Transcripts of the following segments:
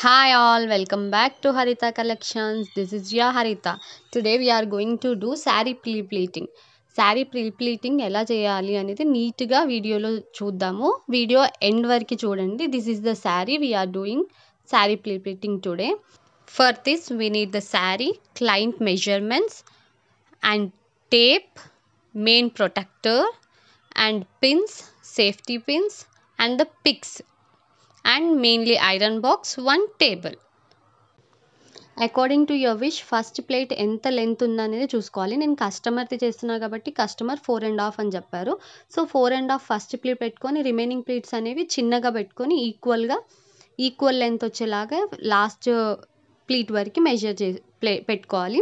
Hi all, welcome back to Harita Collections. This is your Harita. Today we are going to do saree pre-pleating. Sari pleating ఎలా చేయాలి అనేది నీట్గా వీడియోలో చూద్దాము. Video end వరకు చూడండి. This is the sari we are doing sari pleating today. For this we need the sari, client measurements and tape, main protector and pins, safety pins and the picks and mainly iron box, one table. According to your wish first pleat ఎంత length ఉందనేది చూసుకోవాలి. నేను కస్టమర్ది చేస్తున్నా కాబట్టి customer 4.5 అని చెప్పారు. So 4.5 first plate పెట్టుకొని remaining plates అనేవి చిన్నగా పెట్టుకొని ఈక్వల్ లెంత్ వచ్చేలాగా లాస్ట్ ప్లీట్ వరకు మెజర్ పెట్టుకోవాలి.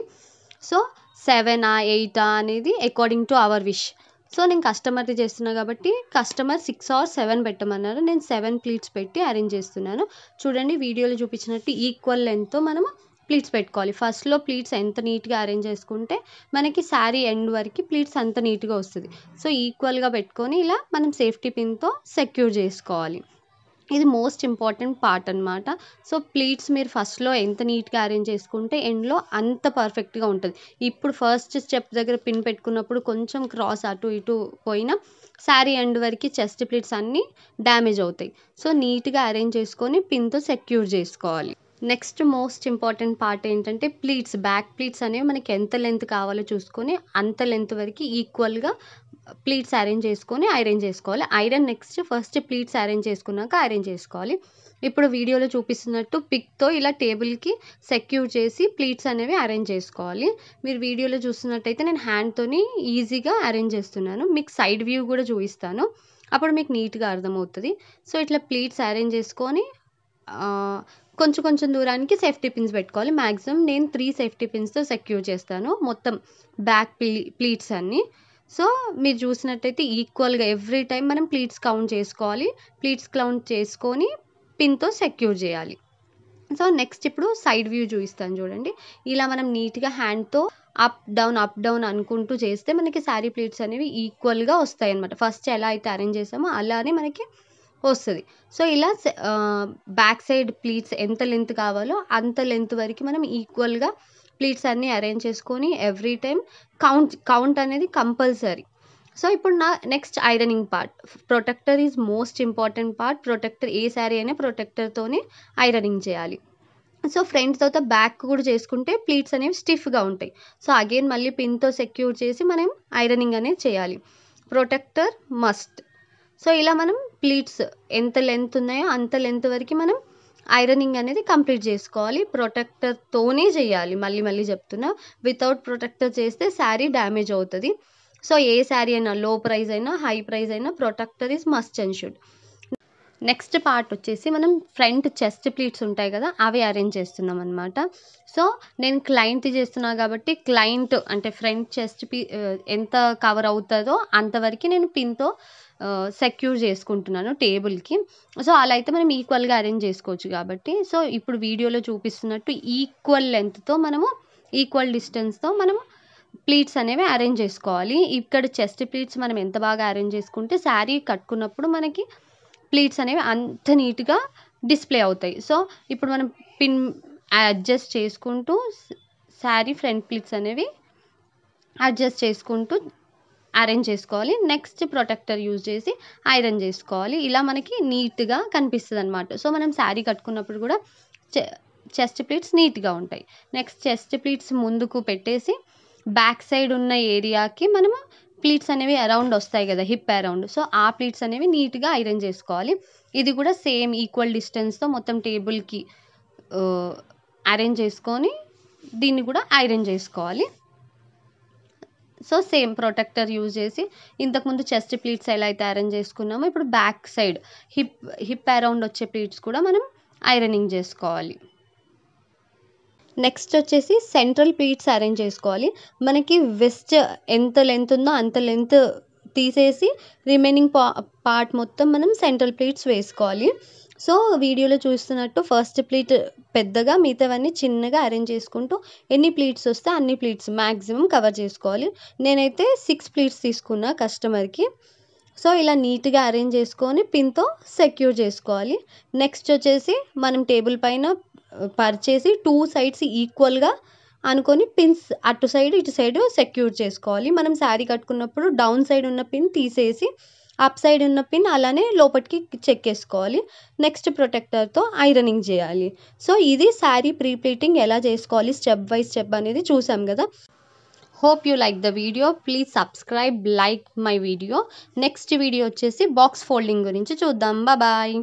సో 7 8 అనేది according to our wish. So నేను కస్టమర్ది చేస్తున్నా కాబట్టి కస్టమర్ 6 or 7 పెట్టమన్నారు. నేను 7 ప్లీట్స్ పెట్టి అరేంజ్ చేస్తున్నాను. చూడండి వీడియోలో చూపించినట్టు ఈక్వల్ లెంత్తో మనము ప్లీట్స్ పెట్టుకోవాలి. ఫస్ట్లో ప్లీట్స్ ఎంత నీట్గా అరేంజ్ చేసుకుంటే మనకి శారీ ఎండ్ వరకు ప్లీట్స్ అంత నీట్గా వస్తుంది. సో ఈక్వల్గా పెట్టుకొని ఇలా మనం సేఫ్టీ పిన్తో సెక్యూర్ చేసుకోవాలి. ఇది మోస్ట్ ఇంపార్టెంట్ పార్ట్ అనమాట. సో ప్లీట్స్ మీరు ఫస్ట్లో ఎంత నీట్గా అరేంజ్ చేసుకుంటే ఎండ్లో అంత పర్ఫెక్ట్గా ఉంటుంది. ఇప్పుడు ఫస్ట్ స్టెప్ దగ్గర పిన్ పెట్టుకున్నప్పుడు కొంచెం క్రాస్ అటు ఇటు పోయినా శారీ ఎండ్ వరకు చెస్ట్ ప్లీట్స్ అన్నీ డ్యామేజ్ అవుతాయి. సో నీట్గా అరేంజ్ చేసుకొని పిన్తో సెక్యూర్ చేసుకోవాలి. నెక్స్ట్ మోస్ట్ ఇంపార్టెంట్ పార్ట్ ఏంటంటే ప్లీట్స్, బ్యాక్ ప్లీట్స్ అనేవి మనకి ఎంత లెంత్ కావాలో చూసుకొని అంత లెంత్ వరకు ఈక్వల్గా ప్లీట్స్ అరేంజ్ చేసుకొని ఐరన్ చేసుకోవాలి. Iron next first pleats arrange చేసుకున్నాక ఐరన్ చేసుకోవాలి. ఇప్పుడు వీడియోలో చూపిస్తున్నట్టు పిక్తో ఇలా టేబుల్కి సెక్యూర్ చేసి ప్లీట్స్ అనేవి అరేంజ్ చేసుకోవాలి. మీరు వీడియోలో చూస్తున్నట్టయితే నేను హ్యాండ్తోని ఈజీగా అరేంజ్ చేస్తున్నాను. మీకు సైడ్ వ్యూ కూడా చూపిస్తాను, అప్పుడు మీకు నీట్గా అర్థమవుతుంది. సో ఇట్లా ప్లీట్స్ అరేంజ్ చేసుకొని కొంచెం దూరానికి సేఫ్టీ పిన్స్ పెట్టుకోవాలి. మ్యాక్సిమం నేను 3 సేఫ్టీ పిన్స్తో సెక్యూర్ చేస్తాను మొత్తం బ్యాక్ ప్లీట్స్ అన్నీ. సో మీరు చూసినట్టయితే ఈక్వల్గా ఎవ్రీ టైం మనం ప్లీట్స్ కౌంట్ చేసుకోవాలి. ప్లీట్స్ కౌంట్ చేసుకొని పిన్తో సెక్యూర్ చేయాలి. సో నెక్స్ట్ ఇప్పుడు సైడ్ వ్యూ చూపిస్తాను చూడండి. ఇలా మనం నీట్గా హ్యాండ్తో అప్ డౌన్ అనుకుంటూ చేస్తే మనకి శారీ ప్లీట్స్ అనేవి ఈక్వల్గా వస్తాయి అన్నమాట. ఫస్ట్ ఎలా అయితే అరేంజ్ చేసామో అలానే మనకి వస్తుంది. సో ఇలా బ్యాక్ సైడ్ ప్లీట్స్ ఎంత లెంత్ కావాలో అంత లెంత్ వరకు మనం ఈక్వల్గా ప్లీట్స్ అన్నీ అరేంజ్ చేసుకొని ఎవ్రీ టైం కౌంట్ అనేది కంపల్సరీ. సో ఇప్పుడు నా next ironing part. Protector is most important part. Protector ఏ శారీ అయినా ప్రొటెక్టర్తోనే ఐరనింగ్ చేయాలి. సో ఫ్రంట్ తర్వాత బ్యాక్ కూడా చేసుకుంటే ప్లీట్స్ అనేవి స్టిఫ్గా ఉంటాయి. సో అగైన్ మళ్ళీ పిన్తో సెక్యూర్ చేసి మనం ఐరనింగ్ అనేది చేయాలి. Protector must. సో ఇలా మనం ప్లీట్స్ ఎంత లెంత్ ఉన్నాయో అంత లెంత్ వరకు మనం ఐరనింగ్ అనేది కంప్లీట్ చేసుకోవాలి. ప్రొటెక్టర్తోనే చేయాలి. మళ్ళీ చెప్తున్నా, వితౌట్ ప్రొటెక్టర్ చేస్తే శారీ డ్యామేజ్ అవుతుంది. సో ఏ శారీ అయినా లో ప్రైస్ అయినా హై ప్రైస్ అయినా protector is must and should. Next part వచ్చేసి మనం ఫ్రంట్ చెస్ట్ ప్లీట్స్ ఉంటాయి కదా, అవి అరేంజ్ చేస్తున్నాం అనమాట. సో నేను క్లయింట్ చేస్తున్నా కాబట్టి క్లయింట్ అంటే ఫ్రంట్ చెస్ట్ ఎంత కవర్ అవుతుందో అంతవరకు నేను పిన్తో సెక్యూర్ చేసుకుంటున్నాను టేబుల్కి. సో అలా అయితే మనం ఈక్వల్గా అరేంజ్ చేసుకోవచ్చు కాబట్టి. సో ఇప్పుడు వీడియోలో చూపిస్తున్నట్టు ఈక్వల్ లెంత్తో మనము ఈక్వల్ డిస్టెన్స్తో మనము ప్లీట్స్ అనేవి అరేంజ్ చేసుకోవాలి. ఇక్కడ చెస్ట్ ప్లీట్స్ మనం ఎంత బాగా అరేంజ్ చేసుకుంటే శారీ కట్టుకున్నప్పుడు మనకి ప్లీట్స్ అనేవి అంత నీట్గా డిస్ప్లే అవుతాయి. సో ఇప్పుడు మనం పిన్ అడ్జస్ట్ చేసుకుంటూ శారీ ఫ్రంట్ ప్లీట్స్ అనేవి అడ్జస్ట్ చేసుకుంటూ అరేంజ్ చేసుకోవాలి. నెక్స్ట్ ప్రొటెక్టర్ యూజ్ చేసి ఐరన్ చేసుకోవాలి. ఇలా మనకి నీట్గా కనిపిస్తుంది అనమాట. సో మనం శారీ కట్టుకున్నప్పుడు కూడా చెస్ట్ ప్లీట్స్ నీట్గా ఉంటాయి. నెక్స్ట్ చెస్ట్ ప్లీట్స్ ముందుకు పెట్టేసి బ్యాక్ సైడ్ ఉన్న ఏరియాకి మనము ప్లీట్స్ అనేవి అరౌండ్ వస్తాయి కదా, హిప్ అరౌండ్. సో ఆ ప్లీట్స్ అనేవి నీట్గా ఐరన్ చేసుకోవాలి. ఇది కూడా సేమ్ ఈక్వల్ డిస్టెన్స్తో మొత్తం టేబుల్కి అరేంజ్ చేసుకొని దీన్ని కూడా ఐరన్ చేసుకోవాలి. సో సేమ్ ప్రొటెక్టర్ యూజ్ చేసి ఇంతకుముందు చెస్ట్ ప్లీట్స్ ఎలా అయితే అరేంజ్ చేసుకున్నామో ఇప్పుడు బ్యాక్ సైడ్ హిప్ అరౌండ్ వచ్చే ప్లీట్స్ కూడా మనం ఐరనింగ్ చేసుకోవాలి. నెక్స్ట్ వచ్చేసి సెంట్రల్ ప్లీట్స్ అరేంజ్ చేసుకోవాలి. మనకి వెస్ట్ ఎంత లెంత్ ఉందో అంత లెంత్ తీసేసి రిమైనింగ్ పార్ట్ మొత్తం మనం సెంట్రల్ ప్లీట్స్ వేసుకోవాలి. సో వీడియోలో చూస్తున్నట్టు ఫస్ట్ ప్లీట్ పెద్దగా, మిగతావన్నీ చిన్నగా అరేంజ్ చేసుకుంటూ ఎన్ని ప్లీట్స్ వస్తే అన్ని ప్లీట్స్ మ్యాక్సిమం కవర్ చేసుకోవాలి. నేనైతే 6 ప్లీట్స్ తీసుకున్నా కస్టమర్కి. సో ఇలా నీట్గా అరేంజ్ చేసుకొని పిన్తో సెక్యూర్ చేసుకోవాలి. నెక్స్ట్ వచ్చేసి మనం టేబుల్ పైన పరిచేసి 2 సైడ్స్ ఈక్వల్గా అనుకొని పిన్స్ అటు సైడ్ ఇటు సైడ్ సెక్యూర్ చేసుకోవాలి. మనం శారీ కట్టుకున్నప్పుడు డౌన్ సైడ్ ఉన్న పిన్ తీసేసి అప్ సైడ్ ఉన్న పిన్ అలానే లోపలికి చెక్కేసుకోవాలి. నెక్స్ట్ ప్రొటెక్టర్తో ఐరనింగ్ చేయాలి. సో ఇది శారీ ప్రీ ప్లీటింగ్ ఎలా చేసుకోవాలి స్టెప్ బై స్టెప్ అనేది చూసాం కదా. Hope you like the video. Please subscribe, like my video. Next video వచ్చేసి బాక్స్ ఫోల్డింగ్ గురించి చూద్దాం. బాయ్.